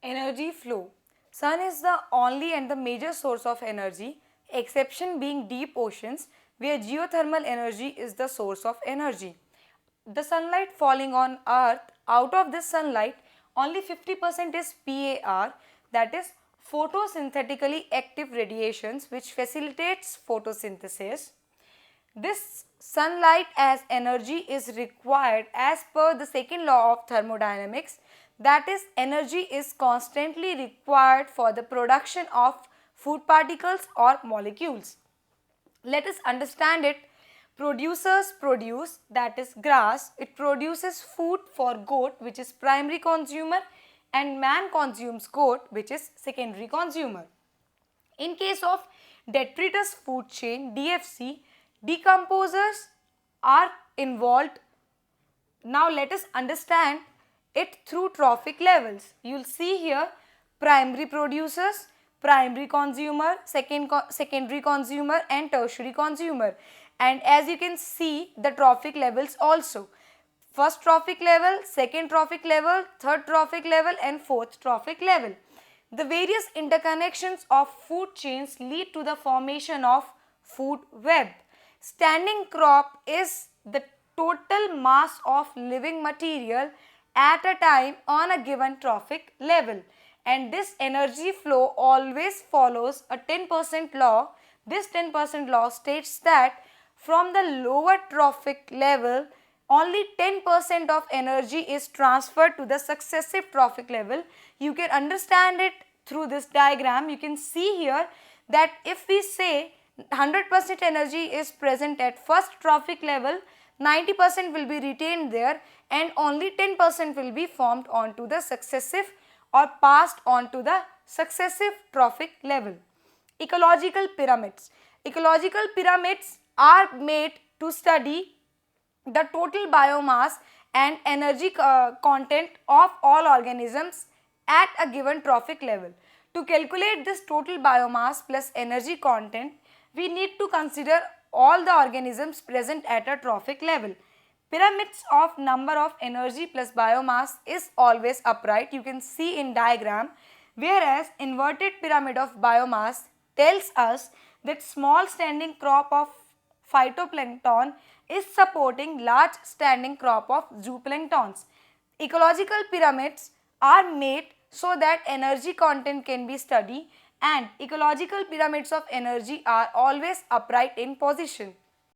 Energy flow. Sun is the only and the major source of energy, exception being deep oceans where geothermal energy is the source of energy. The sunlight falling on earth, out of this sunlight only 50% is PAR, that is photosynthetically active radiations, which facilitates photosynthesis. This sunlight as energy is required as per the second law of thermodynamics, that is energy is constantly required for the production of food particles or molecules. Let us understand it. Producers produce, that is grass, it produces food for goat, which is primary consumer, and man consumes goat, which is secondary consumer. In case of detritus food chain DFC, decomposers are involved. Now let us understand it through trophic levels. You will see here primary producers, primary consumer, secondary consumer and tertiary consumer. And as you can see the trophic levels also. First trophic level, second trophic level, third trophic level and fourth trophic level. The various interconnections of food chains lead to the formation of food web. Standing crop is the total mass of living material at a time on a given trophic level, and this energy flow always follows a 10% law. This 10% law states that from the lower trophic level only 10% of energy is transferred to the successive trophic level. You can understand it through this diagram. You can see here that if we say 100% energy is present at first trophic level, 90% will be retained there and only 10% will be formed onto the successive or passed on to the successive trophic level. Ecological pyramids. Ecological pyramids are made to study the total biomass and energy content of all organisms at a given trophic level. To calculate this total biomass plus energy content, we need to consider all the organisms present at a trophic level. Pyramids of number of energy plus biomass is always upright. You can see in diagram, whereas inverted pyramid of biomass tells us that small standing crop of phytoplankton is supporting large standing crop of zooplanktons. Ecological pyramids are made so that energy content can be studied, and ecological pyramids of energy are always upright in position.